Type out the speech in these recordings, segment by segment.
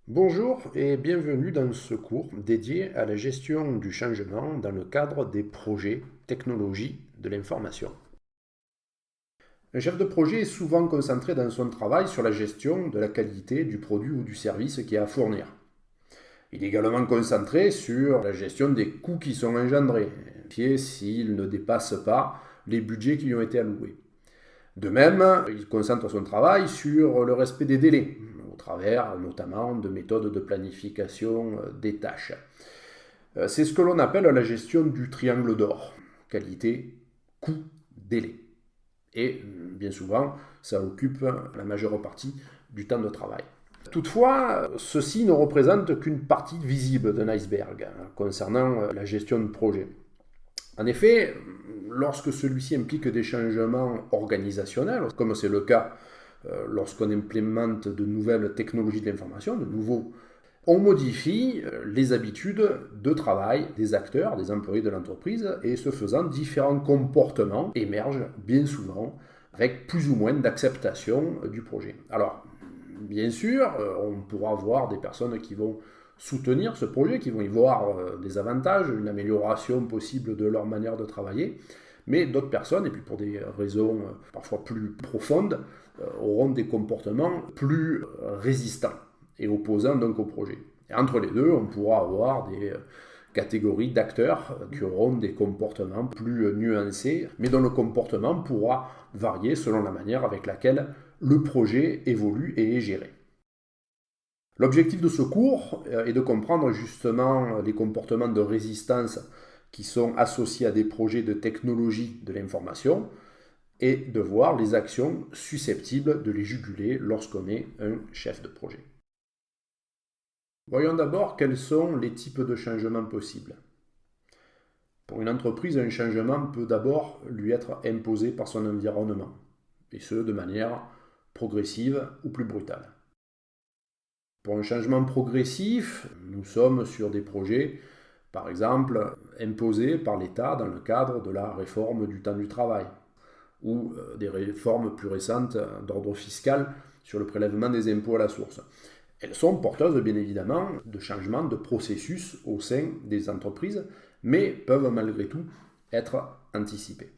Bonjour et bienvenue dans ce cours dédié à la gestion du changement dans le cadre des projets technologie de l'information. Un chef de projet est souvent concentré dans son travail sur la gestion de la qualité du produit ou du service qui est à fournir. Il est également concentré sur la gestion des coûts qui sont engendrés, s'ils ne dépassent pas les budgets qui lui ont été alloués. De même, il concentre son travail sur le respect des délais, au travers notamment de méthodes de planification des tâches. C'est ce que l'on appelle la gestion du triangle d'or, qualité, coût, délai. Et bien souvent, ça occupe la majeure partie du temps de travail. Toutefois, ceci ne représente qu'une partie visible d'un iceberg concernant la gestion de projet. En effet, lorsque celui-ci implique des changements organisationnels, comme c'est le cas lorsqu'on implémente de nouvelles technologies de l'information, de nouveaux, on modifie les habitudes de travail des acteurs, des employés de l'entreprise, et ce faisant, différents comportements émergent bien souvent avec plus ou moins d'acceptation du projet. Alors, bien sûr, on pourra voir des personnes qui vont soutenir ce projet, qui vont y voir des avantages, une amélioration possible de leur manière de travailler, mais d'autres personnes, et puis pour des raisons parfois plus profondes, auront des comportements plus résistants et opposants donc au projet. Et entre les deux, on pourra avoir des catégories d'acteurs qui auront des comportements plus nuancés, mais dont le comportement pourra varier selon la manière avec laquelle le projet évolue et est géré. L'objectif de ce cours est de comprendre justement les comportements de résistance qui sont associés à des projets de technologie de l'information et de voir les actions susceptibles de les juguler lorsqu'on est un chef de projet. Voyons d'abord quels sont les types de changements possibles. Pour une entreprise, un changement peut d'abord lui être imposé par son environnement, et ce de manière progressive ou plus brutale. Pour un changement progressif, nous sommes sur des projets, par exemple, imposés par l'État dans le cadre de la réforme du temps du travail, ou des réformes plus récentes d'ordre fiscal sur le prélèvement des impôts à la source. Elles sont porteuses, bien évidemment, de changements de processus au sein des entreprises, mais peuvent malgré tout être anticipées.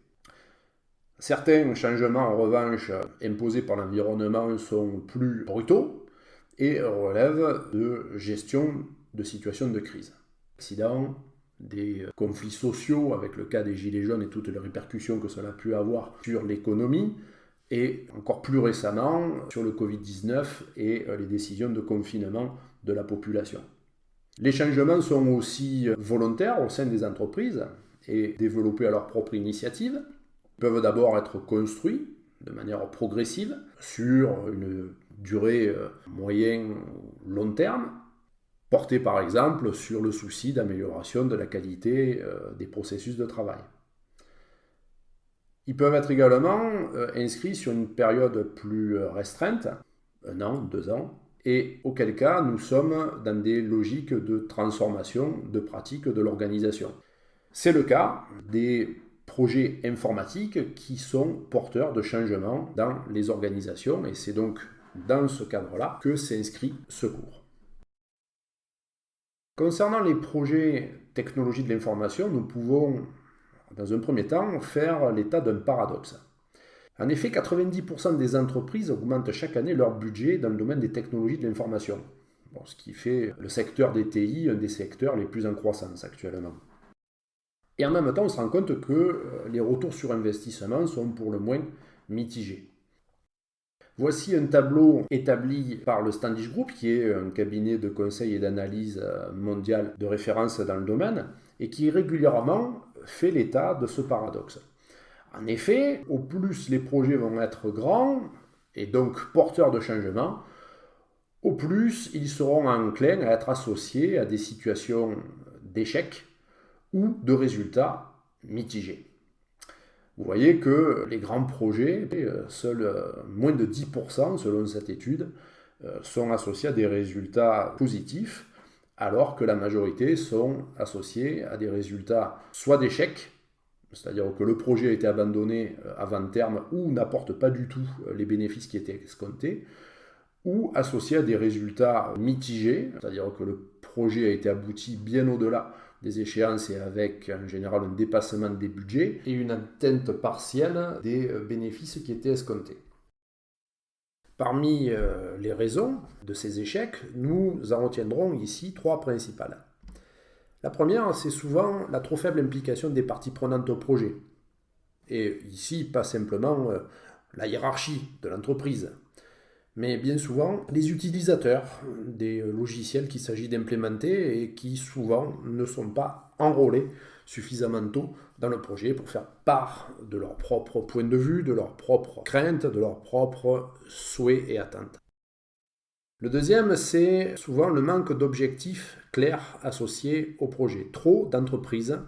Certains changements, en revanche, imposés par l'environnement sont plus brutaux et relèvent de gestion de situations de crise. Accidents, des conflits sociaux avec le cas des Gilets jaunes et toutes les répercussions que cela a pu avoir sur l'économie, et encore plus récemment sur le Covid-19 et les décisions de confinement de la population. Les changements sont aussi volontaires au sein des entreprises et développés à leur propre initiative. Ils peuvent d'abord être construits de manière progressive sur une durée moyen ou long terme, portés par exemple sur le souci d'amélioration de la qualité des processus de travail. Ils peuvent être également inscrits sur une période plus restreinte, 1 an, 2 ans, et auquel cas nous sommes dans des logiques de transformation de pratiques de l'organisation. C'est le cas des projets informatiques qui sont porteurs de changements dans les organisations, et c'est donc dans ce cadre-là que s'inscrit ce cours. Concernant les projets technologie de l'information, nous pouvons, dans un premier temps, faire l'état d'un paradoxe. En effet, 90% des entreprises augmentent chaque année leur budget dans le domaine des technologies de l'information, ce qui fait le secteur des TI un des secteurs les plus en croissance actuellement. Et en même temps, on se rend compte que les retours sur investissement sont pour le moins mitigés. Voici un tableau établi par le Standish Group, qui est un cabinet de conseil et d'analyse mondial de référence dans le domaine, et qui régulièrement fait l'état de ce paradoxe. En effet, au plus les projets vont être grands, et donc porteurs de changements, au plus ils seront enclins à être associés à des situations d'échec ou de résultats mitigés. Vous voyez que les grands projets, seuls moins de 10% selon cette étude, sont associés à des résultats positifs, alors que la majorité sont associés à des résultats soit d'échec, c'est-à-dire que le projet a été abandonné avant terme ou n'apporte pas du tout les bénéfices qui étaient escomptés, ou associé à des résultats mitigés, c'est-à-dire que le projet a été abouti bien au-delà des échéances et avec en général un dépassement des budgets et une atteinte partielle des bénéfices qui étaient escomptés. Parmi les raisons de ces échecs, nous en retiendrons ici 3 principales. La première, c'est souvent la trop faible implication des parties prenantes au projet. Et ici, pas simplement la hiérarchie de l'entreprise, mais bien souvent les utilisateurs des logiciels qu'il s'agit d'implémenter et qui souvent ne sont pas enrôlés suffisamment tôt dans le projet pour faire part de leur propre point de vue, de leurs propres craintes, de leurs propres souhaits et attentes. Le deuxième, c'est souvent le manque d'objectifs clairs associés au projet. Trop d'entreprises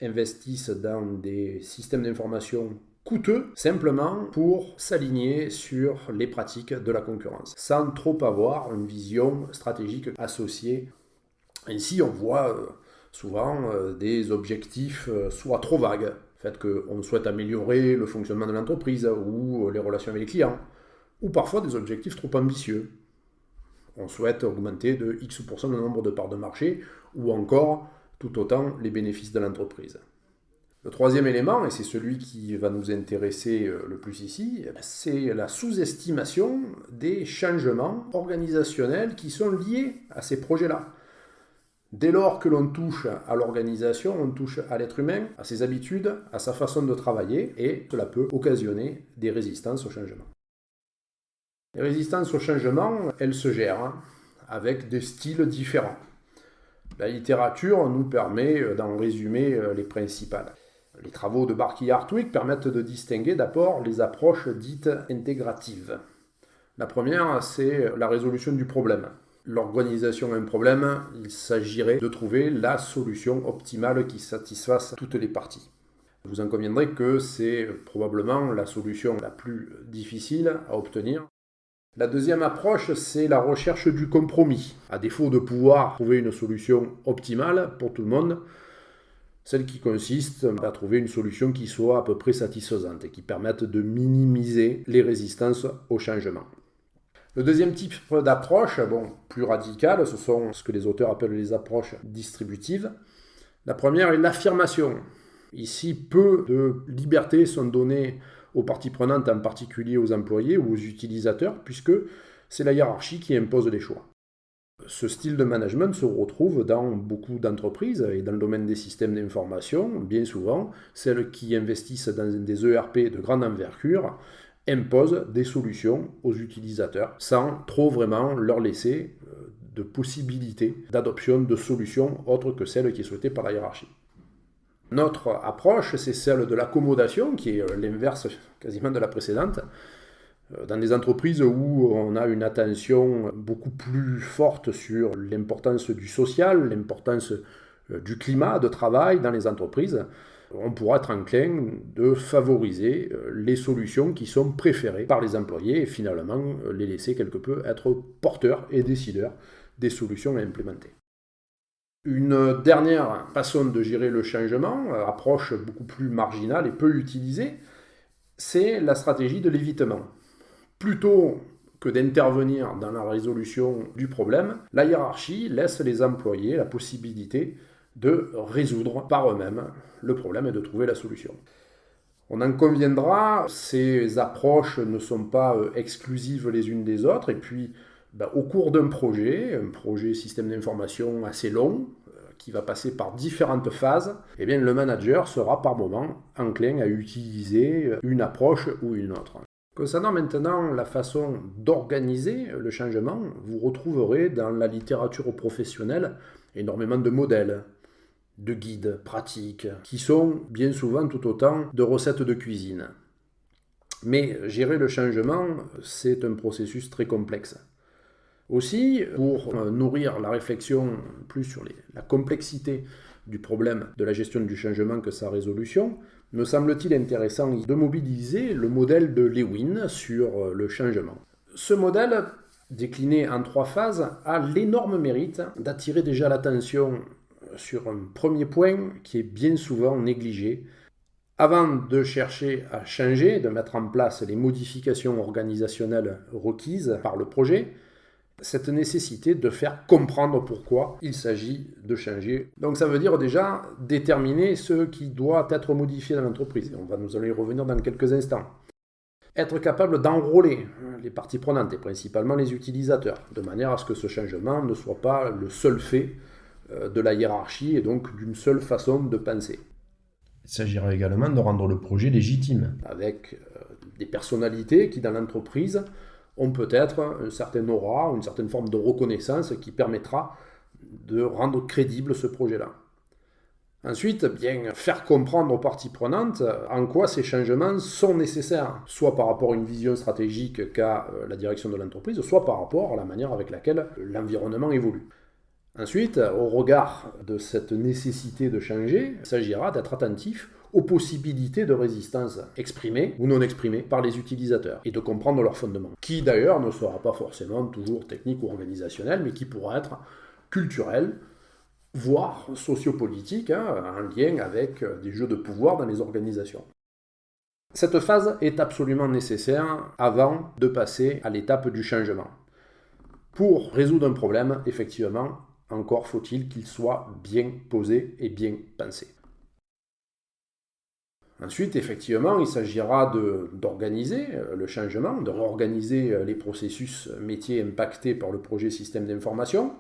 investissent dans des systèmes d'information coûteux simplement pour s'aligner sur les pratiques de la concurrence, sans trop avoir une vision stratégique associée. Ainsi, on voit souvent des objectifs soit trop vagues, le fait qu'on souhaite améliorer le fonctionnement de l'entreprise ou les relations avec les clients, ou parfois des objectifs trop ambitieux. On souhaite augmenter de X% le nombre de parts de marché, ou encore tout autant les bénéfices de l'entreprise. Le troisième élément, et c'est celui qui va nous intéresser le plus ici, c'est la sous-estimation des changements organisationnels qui sont liés à ces projets-là. Dès lors que l'on touche à l'organisation, on touche à l'être humain, à ses habitudes, à sa façon de travailler, et cela peut occasionner des résistances au changement. Les résistances au changement, elles se gèrent avec des styles différents. La littérature nous permet d'en résumer les principales. Les travaux de Barkey et Hartwig permettent de distinguer d'abord les approches dites intégratives. La première, c'est la résolution du problème. L'organisation a un problème, il s'agirait de trouver la solution optimale qui satisfasse toutes les parties. Vous en conviendrez que c'est probablement la solution la plus difficile à obtenir. La deuxième approche, c'est la recherche du compromis. À défaut de pouvoir trouver une solution optimale pour tout le monde, celle qui consiste à trouver une solution qui soit à peu près satisfaisante et qui permette de minimiser les résistances au changement. Le deuxième type d'approche, plus radicale, ce sont ce que les auteurs appellent les approches distributives. La première est l'affirmation. Ici, peu de libertés sont données aux parties prenantes, en particulier aux employés ou aux utilisateurs, puisque c'est la hiérarchie qui impose les choix. Ce style de management se retrouve dans beaucoup d'entreprises et dans le domaine des systèmes d'information. Bien souvent, celles qui investissent dans des ERP de grande envergure imposent des solutions aux utilisateurs sans trop vraiment leur laisser de possibilités d'adoption de solutions autres que celles qui sont souhaitées par la hiérarchie. Notre approche, c'est celle de l'accommodation, qui est l'inverse quasiment de la précédente. Dans des entreprises où on a une attention beaucoup plus forte sur l'importance du social, l'importance du climat de travail dans les entreprises, on pourra être enclin de favoriser les solutions qui sont préférées par les employés et finalement les laisser quelque peu être porteurs et décideurs des solutions à implémenter. Une dernière façon de gérer le changement, approche beaucoup plus marginale et peu utilisée, c'est la stratégie de l'évitement. Plutôt que d'intervenir dans la résolution du problème, la hiérarchie laisse les employés la possibilité de résoudre par eux-mêmes le problème et de trouver la solution. On en conviendra, ces approches ne sont pas exclusives les unes des autres, et puis au cours d'un projet, un projet système d'information assez long, qui va passer par différentes phases, le manager sera par moment enclin à utiliser une approche ou une autre. Concernant maintenant la façon d'organiser le changement, vous retrouverez dans la littérature professionnelle énormément de modèles, de guides pratiques, qui sont bien souvent tout autant de recettes de cuisine. Mais gérer le changement, c'est un processus très complexe. Aussi, pour nourrir la réflexion plus sur la complexité du problème de la gestion du changement que sa résolution, me semble-t-il intéressant de mobiliser le modèle de Lewin sur le changement. Ce modèle, décliné en 3 phases, a l'énorme mérite d'attirer déjà l'attention sur un premier point qui est bien souvent négligé, Avant de chercher à changer, de mettre en place les modifications organisationnelles requises par le projet, cette nécessité de faire comprendre pourquoi il s'agit de changer. Donc ça veut dire déjà déterminer ce qui doit être modifié dans l'entreprise. Nous allons y revenir dans quelques instants. Être capable d'enrôler les parties prenantes et principalement les utilisateurs, de manière à ce que ce changement ne soit pas le seul fait de la hiérarchie et donc d'une seule façon de penser. Il s'agira également de rendre le projet légitime, avec des personnalités qui dans l'entreprise ont peut-être une certaine aura ou une certaine forme de reconnaissance qui permettra de rendre crédible ce projet-là. Ensuite, bien faire comprendre aux parties prenantes en quoi ces changements sont nécessaires, soit par rapport à une vision stratégique qu'a la direction de l'entreprise, soit par rapport à la manière avec laquelle l'environnement évolue. Ensuite, au regard de cette nécessité de changer, il s'agira d'être attentif aux possibilités de résistance exprimées ou non exprimées par les utilisateurs et de comprendre leurs fondements, qui d'ailleurs ne sera pas forcément toujours technique ou organisationnel, mais qui pourra être culturel, voire sociopolitique, en lien avec des jeux de pouvoir dans les organisations. Cette phase est absolument nécessaire avant de passer à l'étape du changement. Pour résoudre un problème, effectivement, encore faut-il qu'il soit bien posé et bien pensé. Ensuite, effectivement, il s'agira d'organiser le changement, de réorganiser les processus métiers impactés par le projet système d'information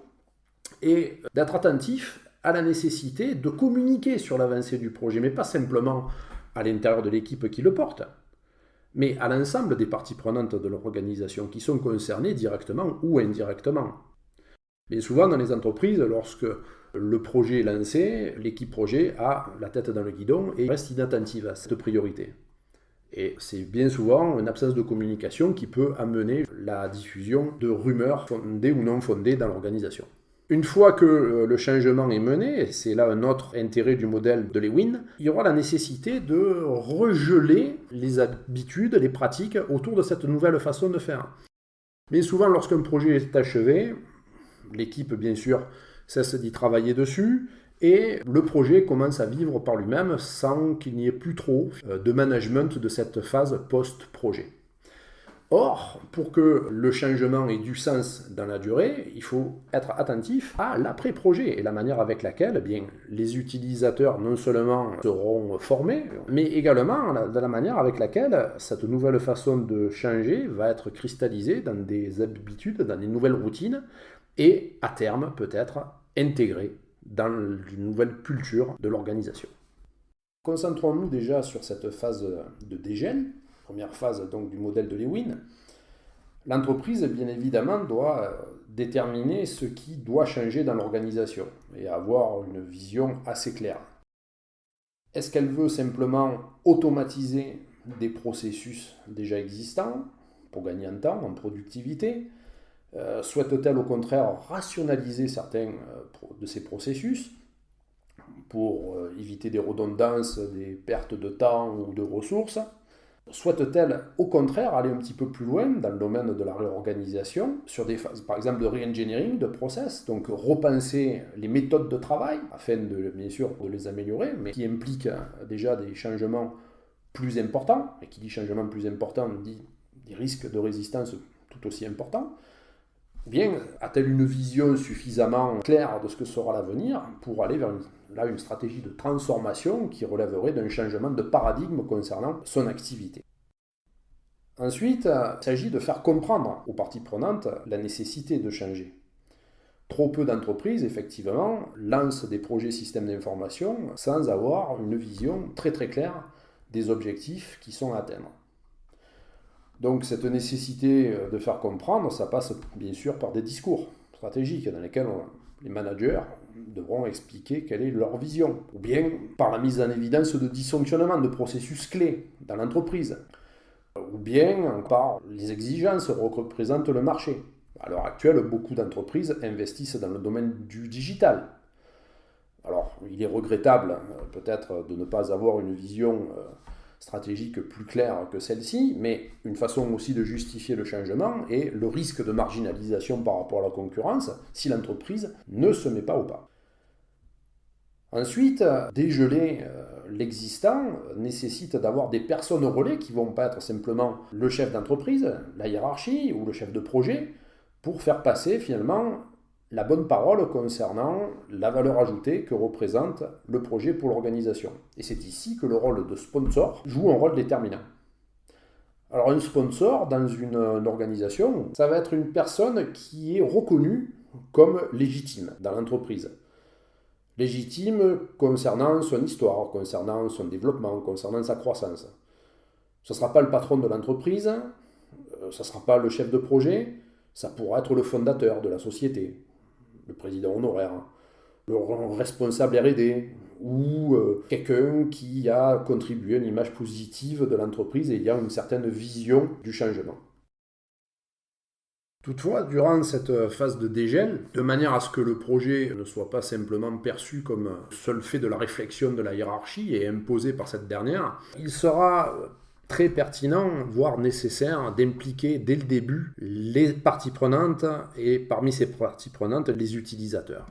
et d'être attentif à la nécessité de communiquer sur l'avancée du projet, mais pas simplement à l'intérieur de l'équipe qui le porte, mais à l'ensemble des parties prenantes de l'organisation qui sont concernées directement ou indirectement. Bien souvent, dans les entreprises, lorsque le projet est lancé, l'équipe projet a la tête dans le guidon et reste inattentive à cette priorité. Et c'est bien souvent une absence de communication qui peut amener la diffusion de rumeurs fondées ou non fondées dans l'organisation. Une fois que le changement est mené, et c'est là un autre intérêt du modèle de Lewin, il y aura la nécessité de regeler les habitudes, les pratiques autour de cette nouvelle façon de faire. Bien souvent, lorsqu'un projet est achevé, l'équipe, bien sûr, cesse d'y travailler dessus et le projet commence à vivre par lui-même sans qu'il n'y ait plus trop de management de cette phase post-projet. Or, pour que le changement ait du sens dans la durée, il faut être attentif à l'après-projet et la manière avec laquelle les utilisateurs non seulement seront formés, mais également de la manière avec laquelle cette nouvelle façon de changer va être cristallisée dans des habitudes, dans des nouvelles routines, et à terme peut-être intégré dans une nouvelle culture de l'organisation. Concentrons-nous déjà sur cette phase de dégel, première phase donc du modèle de Lewin. L'entreprise, bien évidemment, doit déterminer ce qui doit changer dans l'organisation et avoir une vision assez claire. Est-ce qu'elle veut simplement automatiser des processus déjà existants pour gagner en temps, en productivité ? Souhaite-t-elle au contraire rationaliser certains de ces processus pour éviter des redondances, des pertes de temps ou de ressources? Souhaite-t-elle au contraire aller un petit peu plus loin dans le domaine de la réorganisation, sur des phases par exemple de re-engineering, de process, donc repenser les méthodes de travail afin bien sûr de les améliorer, mais qui implique déjà des changements plus importants, et qui dit changement plus important dit des risques de résistance tout aussi importants. Bien, a-t-elle une vision suffisamment claire de ce que sera l'avenir pour aller vers une stratégie de transformation qui relèverait d'un changement de paradigme concernant son activité? Ensuite, il s'agit de faire comprendre aux parties prenantes la nécessité de changer. Trop peu d'entreprises, effectivement, lancent des projets systèmes d'information sans avoir une vision très très claire des objectifs qui sont à atteindre. Donc cette nécessité de faire comprendre, ça passe bien sûr par des discours stratégiques dans lesquels les managers devront expliquer quelle est leur vision, ou bien par la mise en évidence de dysfonctionnements, de processus clés dans l'entreprise, ou bien par les exigences que représente le marché. À l'heure actuelle, beaucoup d'entreprises investissent dans le domaine du digital. Alors, il est regrettable peut-être de ne pas avoir une vision stratégique plus claire que celle-ci, mais une façon aussi de justifier le changement est le risque de marginalisation par rapport à la concurrence si l'entreprise ne se met pas au pas. Ensuite, dégeler l'existant nécessite d'avoir des personnes relais qui ne vont pas être simplement le chef d'entreprise, la hiérarchie ou le chef de projet, pour faire passer finalement la bonne parole concernant la valeur ajoutée que représente le projet pour l'organisation. Et c'est ici que le rôle de sponsor joue un rôle déterminant. Alors un sponsor dans une organisation, ça va être une personne qui est reconnue comme légitime dans l'entreprise. Légitime concernant son histoire, concernant son développement, concernant sa croissance. Ce ne sera pas le patron de l'entreprise, ce ne sera pas le chef de projet, ça pourra être le fondateur de la société, le président honoraire, le responsable R&D, ou quelqu'un qui a contribué à une image positive de l'entreprise et ayant une certaine vision du changement. Toutefois, durant cette phase de dégel, de manière à ce que le projet ne soit pas simplement perçu comme seul fait de la réflexion de la hiérarchie et imposé par cette dernière, il sera très pertinent, voire nécessaire, d'impliquer dès le début les parties prenantes et parmi ces parties prenantes, les utilisateurs.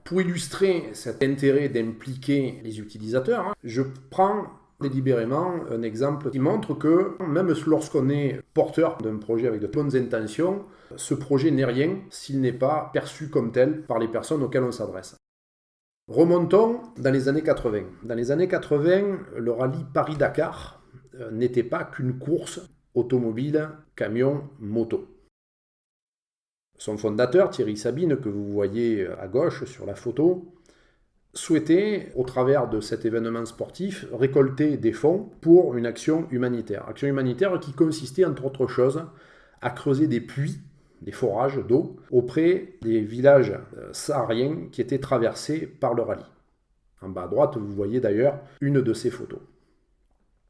Pour illustrer cet intérêt d'impliquer les utilisateurs, je prends délibérément un exemple qui montre que même lorsqu'on est porteur d'un projet avec de bonnes intentions, ce projet n'est rien s'il n'est pas perçu comme tel par les personnes auxquelles on s'adresse. Remontons dans les années 80. Dans les années 80, le rallye Paris-Dakar n'était pas qu'une course automobile, camion, moto. Son fondateur, Thierry Sabine, que vous voyez à gauche sur la photo, souhaitait, au travers de cet événement sportif, récolter des fonds pour une action humanitaire. Action humanitaire qui consistait, entre autres choses, à creuser des puits, des forages d'eau, auprès des villages sahariens qui étaient traversés par le rallye. En bas à droite, vous voyez d'ailleurs une de ces photos.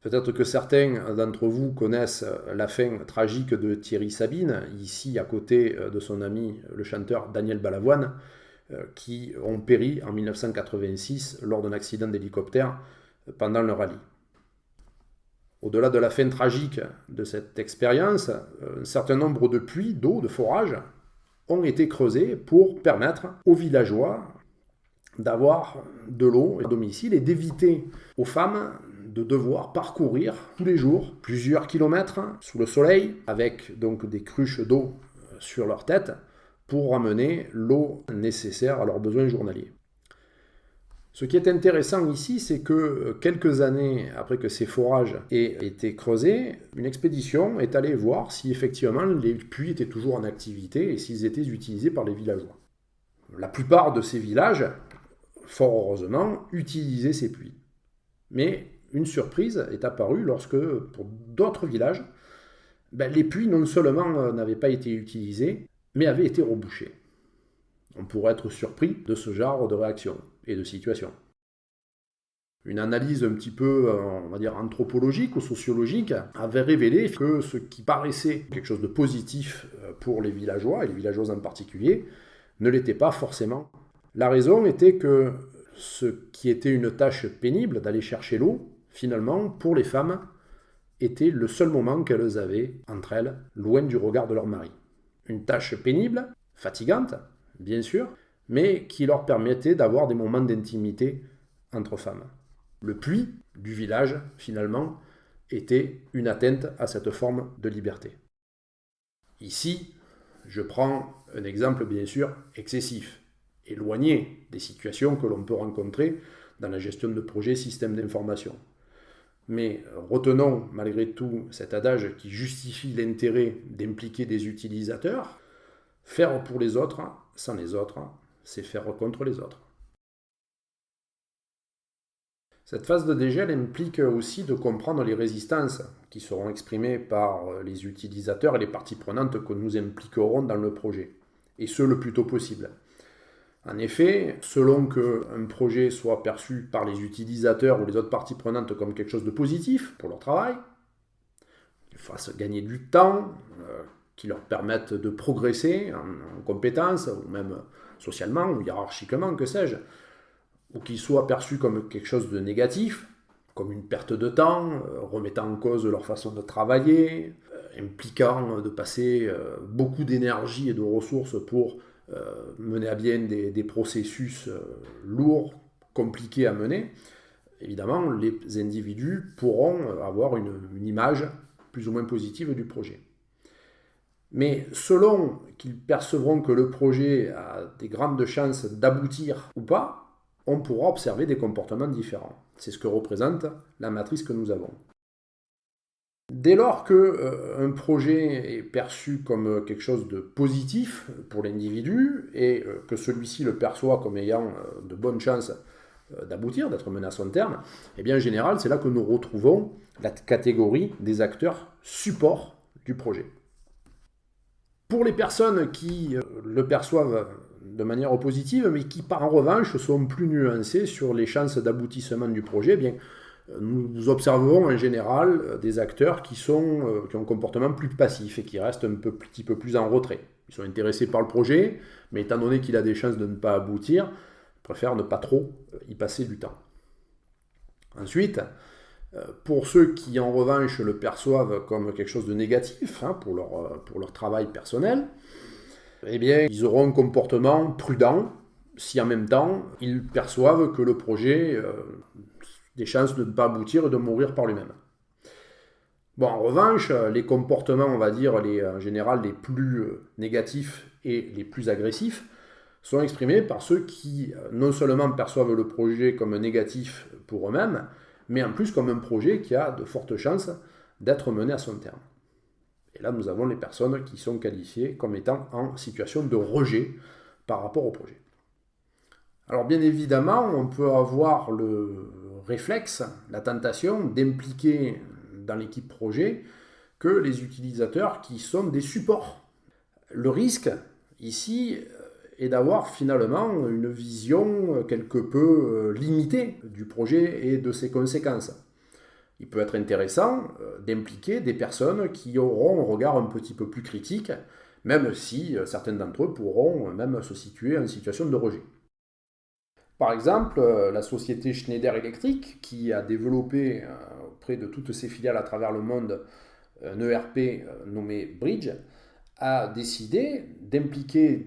Peut-être que certains d'entre vous connaissent la fin tragique de Thierry Sabine, ici à côté de son ami le chanteur Daniel Balavoine, qui ont péri en 1986 lors d'un accident d'hélicoptère pendant le rallye. Au-delà de la fin tragique de cette expérience, un certain nombre de puits d'eau, de forages, ont été creusés pour permettre aux villageois d'avoir de l'eau à domicile et d'éviter aux femmes de devoir parcourir tous les jours plusieurs kilomètres sous le soleil avec donc des cruches d'eau sur leur tête pour ramener l'eau nécessaire à leurs besoins journaliers. Ce qui est intéressant ici, c'est que quelques années après que ces forages aient été creusés, une expédition est allée voir si effectivement les puits étaient toujours en activité et s'ils étaient utilisés par les villageois. La plupart de ces villages, fort heureusement, utilisaient ces puits. Mais une surprise est apparue lorsque, pour d'autres villages, les puits non seulement n'avaient pas été utilisés, mais avaient été rebouchés. On pourrait être surpris de ce genre de réaction et de situation. Une analyse un petit peu, on va dire, anthropologique ou sociologique avait révélé que ce qui paraissait quelque chose de positif pour les villageois, et les villageoises en particulier, ne l'était pas forcément. La raison était que ce qui était une tâche pénible d'aller chercher l'eau, finalement, pour les femmes, était le seul moment qu'elles avaient entre elles, loin du regard de leur mari. Une tâche pénible, fatigante, bien sûr, mais qui leur permettait d'avoir des moments d'intimité entre femmes. Le puits du village, finalement, était une atteinte à cette forme de liberté. Ici, je prends un exemple bien sûr excessif, éloigné des situations que l'on peut rencontrer dans la gestion de projets systèmes d'information. Mais retenons malgré tout cet adage qui justifie l'intérêt d'impliquer des utilisateurs. Faire pour les autres, sans les autres, c'est faire contre les autres. Cette phase de dégel implique aussi de comprendre les résistances qui seront exprimées par les utilisateurs et les parties prenantes que nous impliquerons dans le projet, et ce le plus tôt possible. En effet, selon qu'un projet soit perçu par les utilisateurs ou les autres parties prenantes comme quelque chose de positif pour leur travail, qu'ils fassent gagner du temps, qui leur permettent de progresser en compétences, ou même socialement ou hiérarchiquement, que sais-je, ou qu'ils soient perçus comme quelque chose de négatif, comme une perte de temps, remettant en cause leur façon de travailler, impliquant de passer beaucoup d'énergie et de ressources pour mener à bien des processus lourds, compliqués à mener, évidemment, les individus pourront avoir une image plus ou moins positive du projet. Mais selon qu'ils percevront que le projet a des grandes chances d'aboutir ou pas, on pourra observer des comportements différents. C'est ce que représente la matrice que nous avons. Dès lors qu'un projet est perçu comme quelque chose de positif pour l'individu et que celui-ci le perçoit comme ayant de bonnes chances d'aboutir, d'être mené à son terme, eh bien en général, c'est là que nous retrouvons la catégorie des acteurs support du projet. Pour les personnes qui le perçoivent de manière positive, mais qui en revanche sont plus nuancées sur les chances d'aboutissement du projet, eh bien, nous observons en général des acteurs qui ont un comportement plus passif et qui restent petit peu plus en retrait. Ils sont intéressés par le projet, mais étant donné qu'il a des chances de ne pas aboutir, ils préfèrent ne pas trop y passer du temps. Ensuite, pour ceux qui en revanche le perçoivent comme quelque chose de négatif pour leur travail personnel, eh bien, ils auront un comportement prudent si en même temps ils perçoivent que le projet a des chances de ne pas aboutir et de mourir par lui-même. Bon, en revanche, les comportements, on va dire, en général les plus négatifs et les plus agressifs sont exprimés par ceux qui non seulement perçoivent le projet comme négatif pour eux-mêmes, mais en plus comme un projet qui a de fortes chances d'être mené à son terme. Et là, nous avons les personnes qui sont qualifiées comme étant en situation de rejet par rapport au projet. Alors bien évidemment, on peut avoir le réflexe, la tentation d'impliquer dans l'équipe projet que les utilisateurs qui sont des supports. Le risque ici est d'avoir finalement une vision quelque peu limitée du projet et de ses conséquences. Il peut être intéressant d'impliquer des personnes qui auront un regard un petit peu plus critique, même si certains d'entre eux pourront même se situer en situation de rejet. Par exemple, la société Schneider Electric, qui a développé auprès de toutes ses filiales à travers le monde un ERP nommé Bridge, a décidé d'impliquer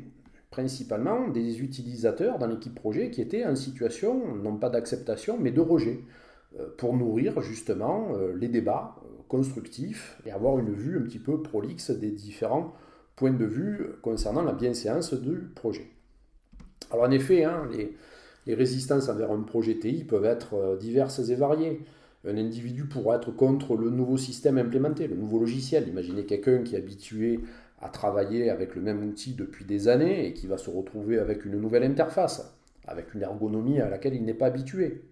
principalement des utilisateurs dans l'équipe projet qui étaient en situation, non pas d'acceptation, mais de rejet, pour nourrir justement les débats constructifs et avoir une vue un petit peu prolixe des différents points de vue concernant la bienséance du projet. Alors en effet, les résistances envers un projet TI peuvent être diverses et variées. Un individu pourra être contre le nouveau système implémenté, le nouveau logiciel. Imaginez quelqu'un qui est habitué à travailler avec le même outil depuis des années et qui va se retrouver avec une nouvelle interface, avec une ergonomie à laquelle il n'est pas habitué.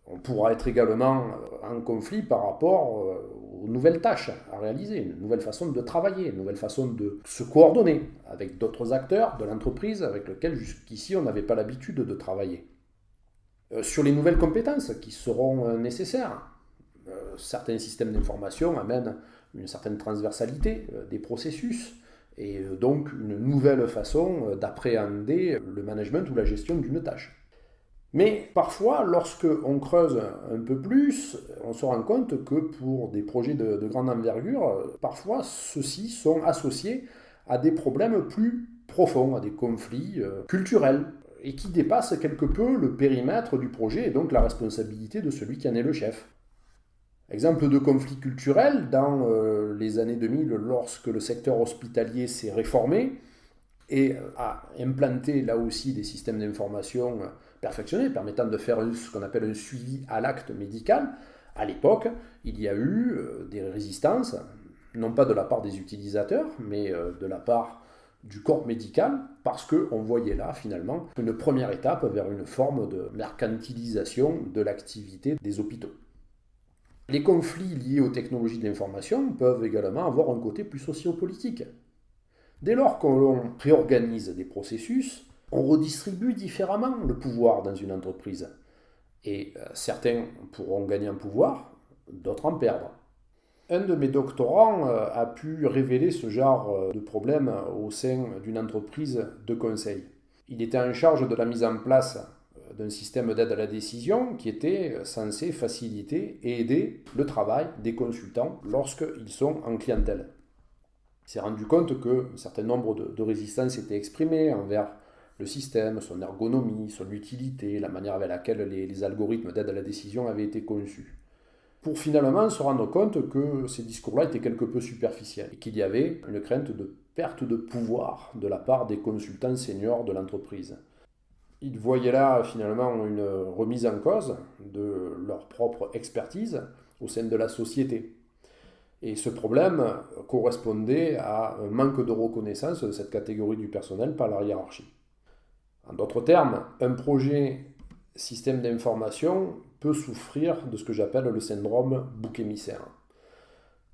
On pourra être également en conflit par rapport aux nouvelles tâches à réaliser, une nouvelle façon de travailler, une nouvelle façon de se coordonner avec d'autres acteurs de l'entreprise avec lesquels jusqu'ici on n'avait pas l'habitude de travailler. Sur les nouvelles compétences qui seront nécessaires, certains systèmes d'information amènent une certaine transversalité des processus et donc une nouvelle façon d'appréhender le management ou la gestion d'une tâche. Mais parfois, lorsque on creuse un peu plus, on se rend compte que pour des projets de grande envergure, parfois ceux-ci sont associés à des problèmes plus profonds, à des conflits culturels, et qui dépassent quelque peu le périmètre du projet et donc la responsabilité de celui qui en est le chef. Exemple de conflit culturel, dans les années 2000, lorsque le secteur hospitalier s'est réformé et a implanté là aussi des systèmes d'information perfectionnés, permettant de faire ce qu'on appelle un suivi à l'acte médical, à l'époque, il y a eu des résistances, non pas de la part des utilisateurs, mais de la part du corps médical, parce qu'on voyait là finalement une première étape vers une forme de mercantilisation de l'activité des hôpitaux. Les conflits liés aux technologies de l'information peuvent également avoir un côté plus sociopolitique. Dès lors qu'on réorganise des processus, on redistribue différemment le pouvoir dans une entreprise. Et certains pourront gagner en pouvoir, d'autres en perdre. Un de mes doctorants a pu révéler ce genre de problème au sein d'une entreprise de conseil. Il était en charge de la mise en place d'un système d'aide à la décision qui était censé faciliter et aider le travail des consultants lorsqu'ils sont en clientèle. Il s'est rendu compte qu'un certain nombre de résistances étaient exprimées envers le système, son ergonomie, son utilité, la manière avec laquelle les algorithmes d'aide à la décision avaient été conçus. Pour finalement se rendre compte que ces discours-là étaient quelque peu superficiels et qu'il y avait une crainte de perte de pouvoir de la part des consultants seniors de l'entreprise. Ils voyaient là finalement une remise en cause de leur propre expertise au sein de la société. Et ce problème correspondait à un manque de reconnaissance de cette catégorie du personnel par la hiérarchie. En d'autres termes, un projet système d'information peut souffrir de ce que j'appelle le syndrome bouc émissaire.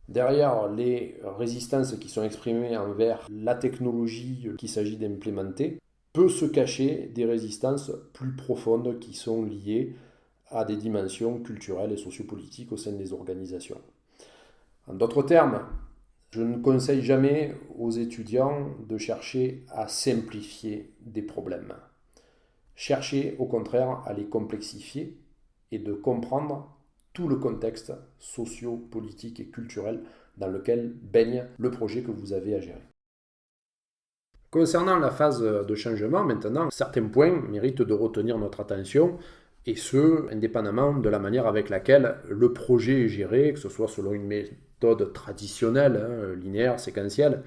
Derrière les résistances qui sont exprimées envers la technologie qu'il s'agit d'implémenter, peut se cacher des résistances plus profondes qui sont liées à des dimensions culturelles et sociopolitiques au sein des organisations. En d'autres termes, je ne conseille jamais aux étudiants de chercher à simplifier des problèmes. Cherchez au contraire à les complexifier et de comprendre tout le contexte socio-politique et culturel dans lequel baigne le projet que vous avez à gérer. Concernant la phase de changement, maintenant, certains points méritent de retenir notre attention, et ce, indépendamment de la manière avec laquelle le projet est géré, que ce soit selon une méthode traditionnelle, linéaire, séquentielle,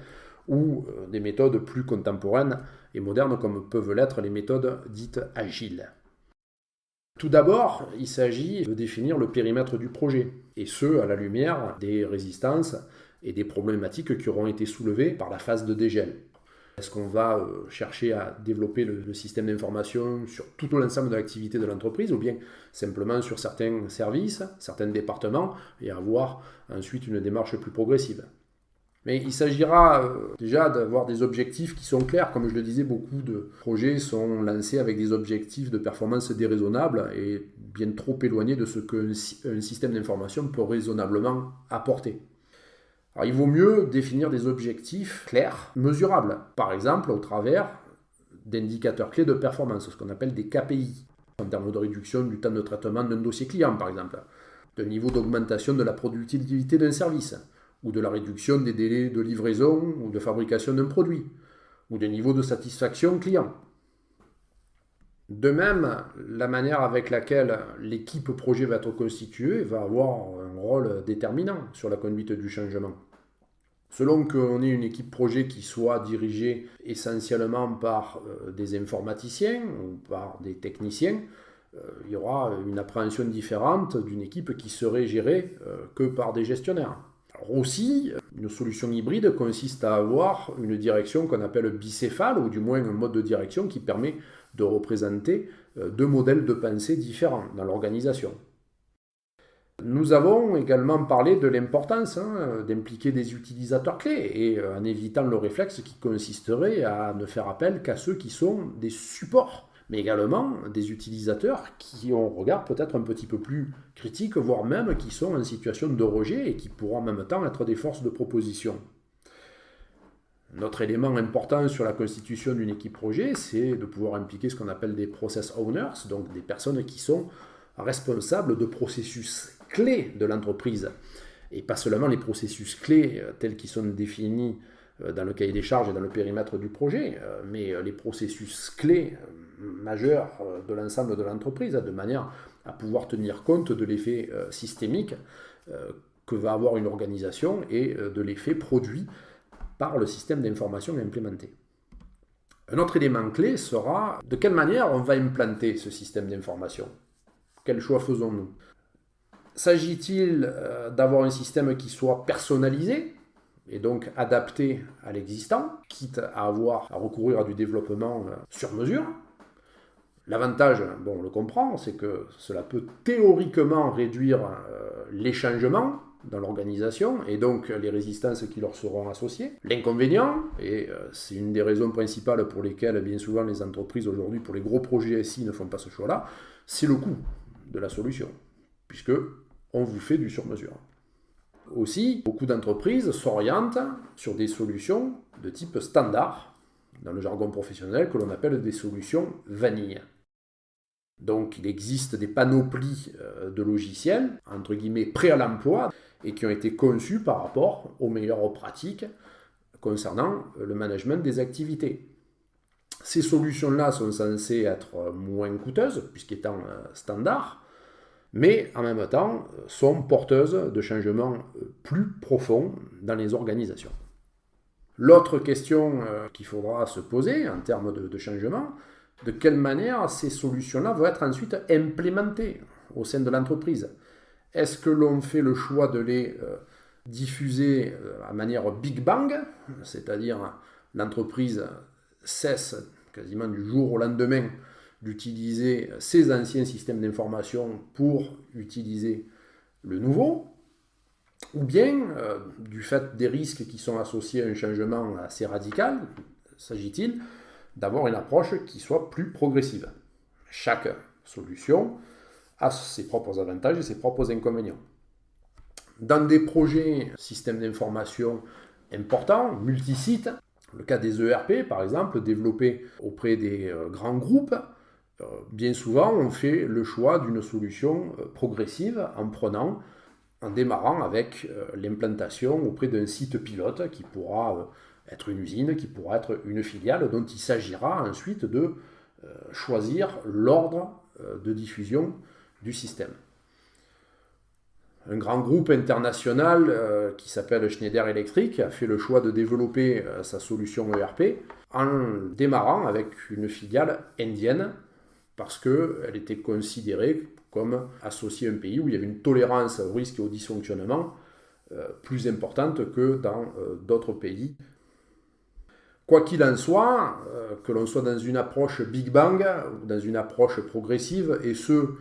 ou des méthodes plus contemporaines et modernes comme peuvent l'être les méthodes dites agiles. Tout d'abord, il s'agit de définir le périmètre du projet, et ce, à la lumière des résistances et des problématiques qui auront été soulevées par la phase de dégel. Est-ce qu'on va chercher à développer le système d'information sur tout l'ensemble de l'activité de l'entreprise ou bien simplement sur certains services, certains départements et avoir ensuite une démarche plus progressive? Mais il s'agira déjà d'avoir des objectifs qui sont clairs. Comme je le disais, beaucoup de projets sont lancés avec des objectifs de performance déraisonnables et bien trop éloignés de ce qu'un système d'information peut raisonnablement apporter. Alors, il vaut mieux définir des objectifs clairs, mesurables, par exemple au travers d'indicateurs clés de performance, ce qu'on appelle des KPI, en termes de réduction du temps de traitement d'un dossier client, par exemple, de niveau d'augmentation de la productivité d'un service, ou de la réduction des délais de livraison ou de fabrication d'un produit, ou des niveaux de satisfaction client. De même, la manière avec laquelle l'équipe projet va être constituée va avoir un rôle déterminant sur la conduite du changement. Selon qu'on ait une équipe projet qui soit dirigée essentiellement par des informaticiens ou par des techniciens, il y aura une appréhension différente d'une équipe qui serait gérée que par des gestionnaires. Alors aussi, une solution hybride consiste à avoir une direction qu'on appelle bicéphale, ou du moins un mode de direction qui permet de représenter deux modèles de pensée différents dans l'organisation. Nous avons également parlé de l'importance d'impliquer des utilisateurs clés, et en évitant le réflexe qui consisterait à ne faire appel qu'à ceux qui sont des supports, mais également des utilisateurs qui ont un regard peut-être un petit peu plus critique, voire même qui sont en situation de rejet et qui pourront en même temps être des forces de proposition. Notre élément important sur la constitution d'une équipe projet, c'est de pouvoir impliquer ce qu'on appelle des process owners, donc des personnes qui sont responsables de processus clés de l'entreprise, et pas seulement les processus clés tels qu'ils sont définis dans le cahier des charges et dans le périmètre du projet, mais les processus clés majeurs de l'ensemble de l'entreprise, de manière à pouvoir tenir compte de l'effet systémique que va avoir une organisation et de l'effet produit par le système d'information implémenté. Un autre élément clé sera de quelle manière on va implanter ce système d'information. Quel choix faisons-nous? S'agit-il d'avoir un système qui soit personnalisé et donc adapté à l'existant, quitte à avoir à recourir à du développement sur mesure? L'avantage, on le comprend, c'est que cela peut théoriquement réduire les changements dans l'organisation et donc les résistances qui leur seront associées. L'inconvénient, et c'est une des raisons principales pour lesquelles bien souvent les entreprises aujourd'hui pour les gros projets SI ne font pas ce choix-là, c'est le coût de la solution, puisque on vous fait du sur-mesure. Aussi, beaucoup d'entreprises s'orientent sur des solutions de type standard, dans le jargon professionnel, que l'on appelle des solutions vanille. Donc il existe des panoplies de logiciels, entre guillemets, prêts à l'emploi, et qui ont été conçus par rapport aux meilleures pratiques concernant le management des activités. Ces solutions-là sont censées être moins coûteuses, puisqu'étant standard, mais en même temps sont porteuses de changements plus profonds dans les organisations. L'autre question qu'il faudra se poser en termes de changement, de quelle manière ces solutions-là vont être ensuite implémentées au sein de l'entreprise. Est-ce que l'on fait le choix de les diffuser à manière Big Bang, c'est-à-dire l'entreprise cesse quasiment du jour au lendemain d'utiliser ses anciens systèmes d'information pour utiliser le nouveau, ou bien, du fait des risques qui sont associés à un changement assez radical, s'agit-il d'avoir une approche qui soit plus progressive. Chaque solution a ses propres avantages et ses propres inconvénients. Dans des projets systèmes d'information importants, multisites, le cas des ERP par exemple, développés auprès des grands groupes, bien souvent on fait le choix d'une solution progressive en démarrant avec l'implantation auprès d'un site pilote qui pourra être une usine, qui pourra être une filiale, dont il s'agira ensuite de choisir l'ordre de diffusion du système. Un grand groupe international qui s'appelle Schneider Electric a fait le choix de développer sa solution ERP en démarrant avec une filiale indienne parce qu'elle était considérée comme associée à un pays où il y avait une tolérance au risque et au dysfonctionnement plus importante que dans d'autres pays. Quoi qu'il en soit, que l'on soit dans une approche Big Bang ou dans une approche progressive, et ce,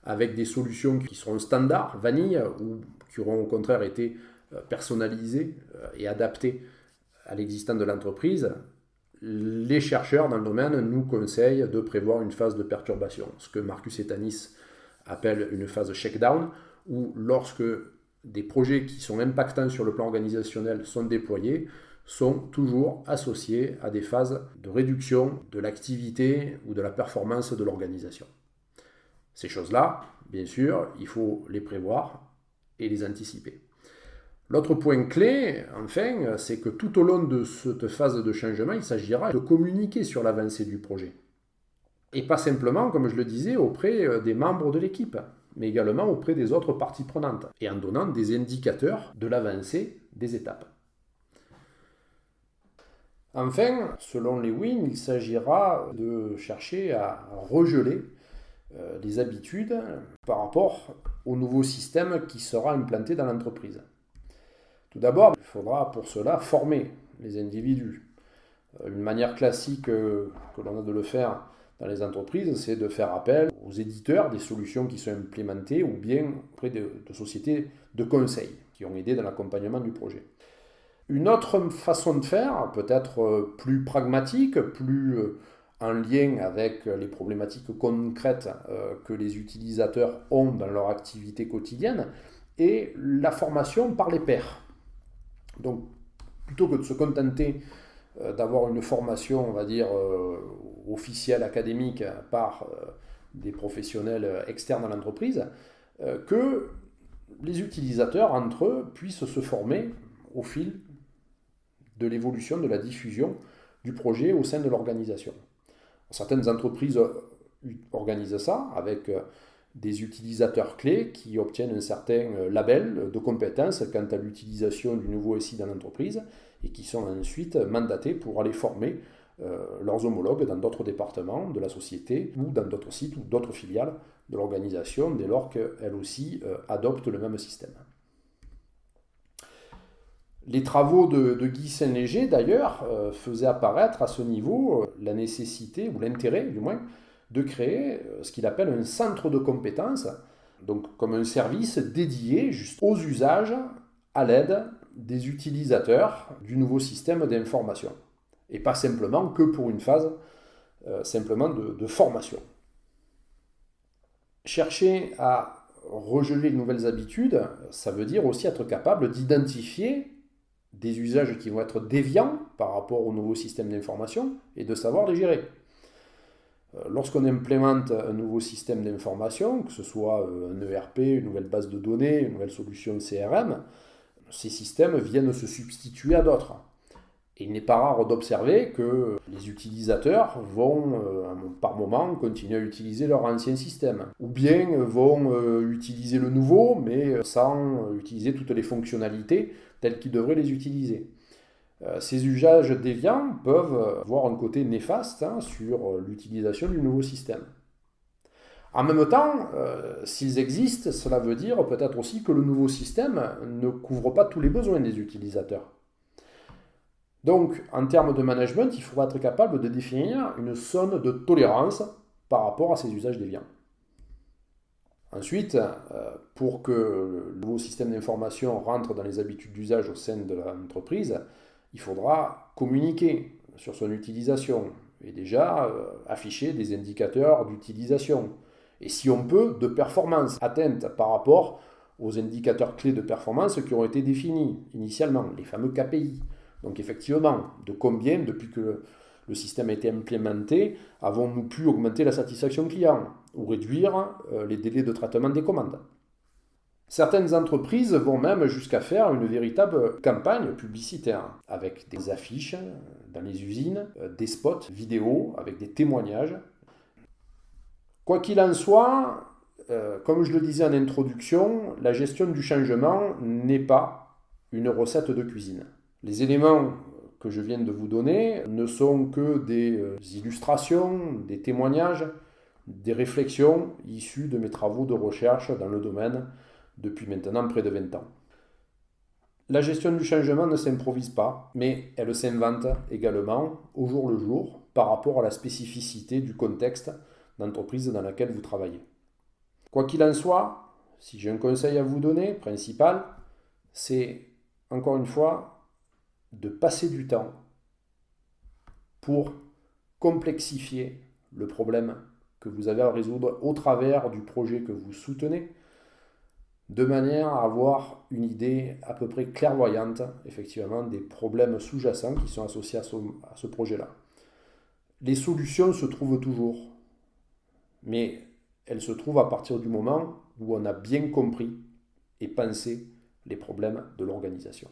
avec des solutions qui seront standards, vanille, ou qui auront au contraire été personnalisées et adaptées à l'existant de l'entreprise, les chercheurs dans le domaine nous conseillent de prévoir une phase de perturbation, ce que Marcus Etanis appelle une phase shakedown, où lorsque des projets qui sont impactants sur le plan organisationnel sont déployés, sont toujours associés à des phases de réduction de l'activité ou de la performance de l'organisation. Ces choses-là, bien sûr, il faut les prévoir et les anticiper. L'autre point clé, enfin, c'est que tout au long de cette phase de changement, il s'agira de communiquer sur l'avancée du projet. Et pas simplement, comme je le disais, auprès des membres de l'équipe, mais également auprès des autres parties prenantes, et en donnant des indicateurs de l'avancée des étapes. Enfin, selon Lewin, il s'agira de chercher à regeler les habitudes par rapport au nouveau système qui sera implanté dans l'entreprise. Tout d'abord, il faudra pour cela former les individus. Une manière classique que l'on a de le faire dans les entreprises, c'est de faire appel aux éditeurs des solutions qui sont implémentées ou bien auprès de sociétés de conseil qui ont aidé dans l'accompagnement du projet. Une autre façon de faire, peut-être plus pragmatique, plus en lien avec les problématiques concrètes que les utilisateurs ont dans leur activité quotidienne, est la formation par les pairs. Donc, plutôt que de se contenter d'avoir une formation, on va dire, officielle, académique, par des professionnels externes à l'entreprise, que les utilisateurs, entre eux, puissent se former au fil de l'évolution de la diffusion du projet au sein de l'organisation. Certaines entreprises organisent ça avec des utilisateurs clés qui obtiennent un certain label de compétence quant à l'utilisation du nouveau SI dans l'entreprise et qui sont ensuite mandatés pour aller former leurs homologues dans d'autres départements de la société ou dans d'autres sites ou d'autres filiales de l'organisation dès lors qu'elles aussi adoptent le même système. Les travaux de Guy Saint-Léger, d'ailleurs, faisaient apparaître à ce niveau la nécessité, ou l'intérêt du moins, de créer ce qu'il appelle un centre de compétences, donc comme un service dédié juste aux usages à l'aide des utilisateurs du nouveau système d'information. Et pas simplement que pour une phase simplement de formation. Chercher à regeler de nouvelles habitudes, ça veut dire aussi être capable d'identifier des usages qui vont être déviants par rapport au nouveau système d'information et de savoir les gérer. Lorsqu'on implémente un nouveau système d'information, que ce soit un ERP, une nouvelle base de données, une nouvelle solution CRM, ces systèmes viennent se substituer à d'autres. Il n'est pas rare d'observer que les utilisateurs vont, par moment, continuer à utiliser leur ancien système. Ou bien vont utiliser le nouveau, mais sans utiliser toutes les fonctionnalités telles qu'ils devraient les utiliser. Ces usages déviants peuvent avoir un côté néfaste sur l'utilisation du nouveau système. En même temps, s'ils existent, cela veut dire peut-être aussi que le nouveau système ne couvre pas tous les besoins des utilisateurs. Donc, en termes de management, il faudra être capable de définir une zone de tolérance par rapport à ces usages déviants. Ensuite, pour que le nouveau système d'information rentre dans les habitudes d'usage au sein de l'entreprise, il faudra communiquer sur son utilisation et déjà afficher des indicateurs d'utilisation. Et si on peut, de performance atteinte par rapport aux indicateurs clés de performance qui ont été définis initialement, les fameux KPI. Donc effectivement, de combien, depuis que le système a été implémenté, avons-nous pu augmenter la satisfaction client ou réduire les délais de traitement des commandes. Certaines entreprises vont même jusqu'à faire une véritable campagne publicitaire avec des affiches dans les usines, des spots vidéo avec des témoignages. Quoi qu'il en soit, comme je le disais en introduction, la gestion du changement n'est pas une recette de cuisine. Les éléments que je viens de vous donner ne sont que des illustrations, des témoignages, des réflexions issues de mes travaux de recherche dans le domaine depuis maintenant près de 20 ans. La gestion du changement ne s'improvise pas, mais elle s'invente également au jour le jour par rapport à la spécificité du contexte d'entreprise dans laquelle vous travaillez. Quoi qu'il en soit, si j'ai un conseil à vous donner, principal, c'est encore une fois de passer du temps pour complexifier le problème que vous avez à résoudre au travers du projet que vous soutenez, de manière à avoir une idée à peu près clairvoyante, effectivement, des problèmes sous-jacents qui sont associés à ce projet-là. Les solutions se trouvent toujours, mais elles se trouvent à partir du moment où on a bien compris et pensé les problèmes de l'organisation.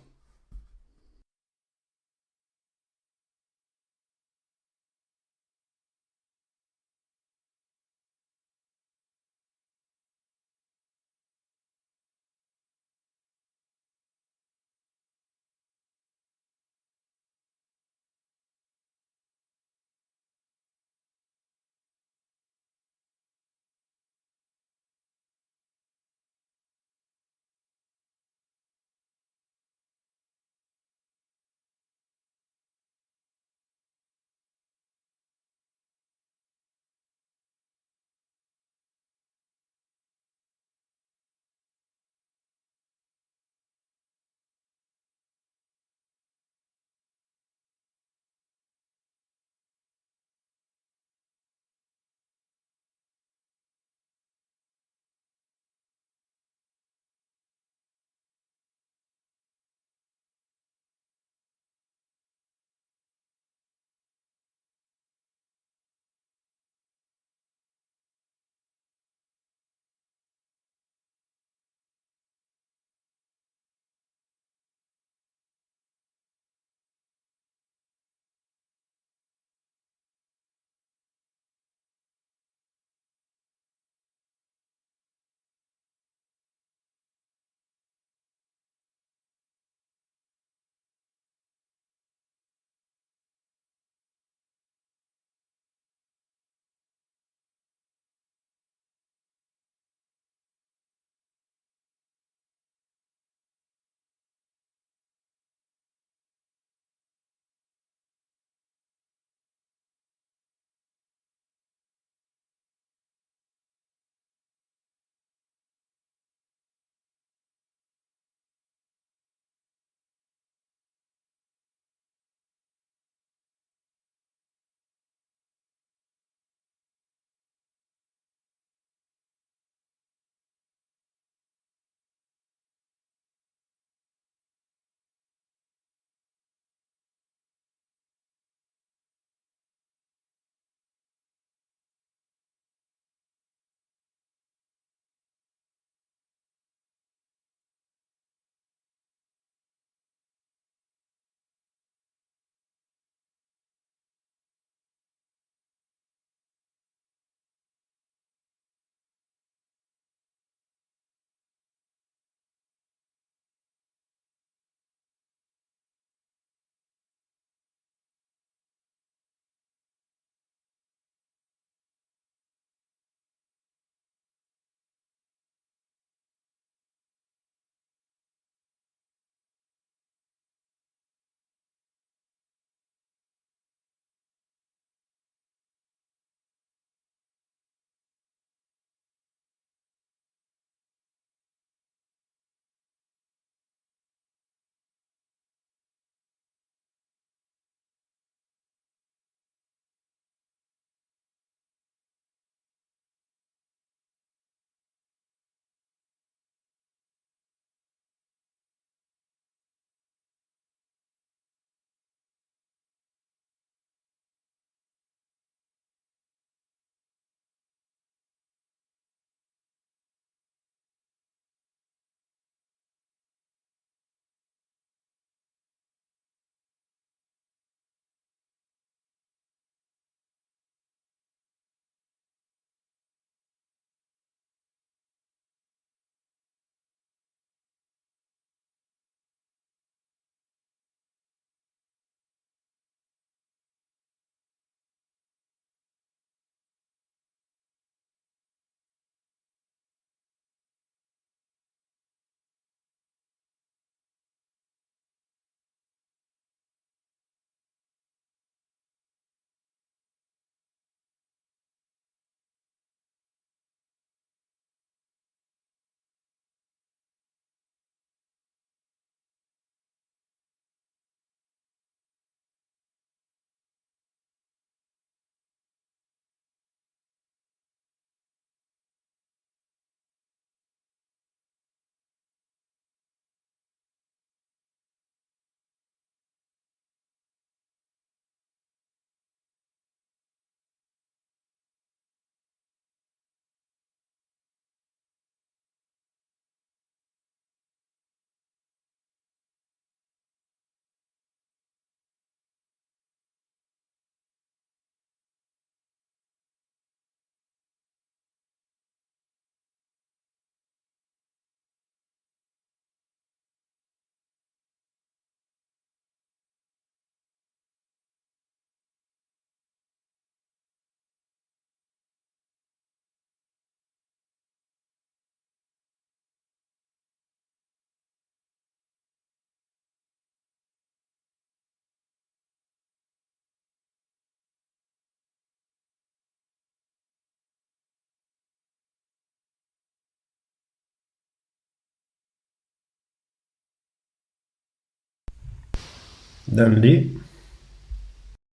dans les